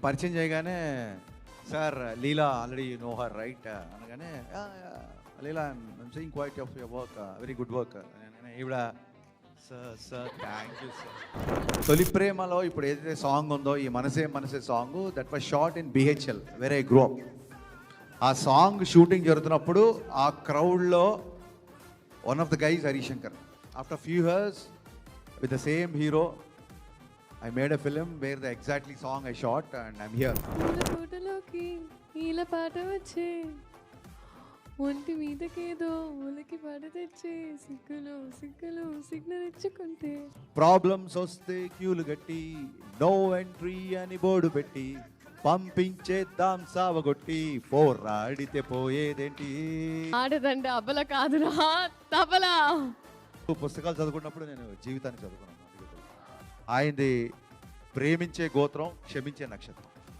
పరిచయం చేయగానే sir Leela already know her right అనగానే Leela I'm seeing quite of your work very good work ఈవిడ sir thank you sir. తొలి ప్రేమలో ఇప్పుడు ఏదైతే సాంగ్ ఉందో ఈ మనసే మనసే song that was shot in BHEL where I grow up. ఆ సాంగ్ షూటింగ్ జరుగుతున్నప్పుడు ఆ క్రౌడ్లో one of the guys Harishankar. After few years with the same hero I made a film where the exactly song I shot and I'm here. తోటలోకి ఈల పాట వచ్చే ఒంటి మీదకేదో ఉలికి పాట తెచ్చే సిగ్గులు సిగ్గులు సిగ్నల్ ఇచ్చుకుంటే ప్రాబ్లమ్స్ వస్తే క్యూలు గట్టి నో ఎంట్రీ అని బోర్డు పెట్టి పంపించేద్దాం సావగొట్టి పోరాడితే పోయేదేంటి. ఆడదండి అబల కాదురా తబలా. పుస్తకాలు చదువుకున్నప్పుడు నేను జీవితాన్ని చదువుకున్నాను. ఆయనది ప్రేమించే గోత్రం క్షమించే నక్షత్రం.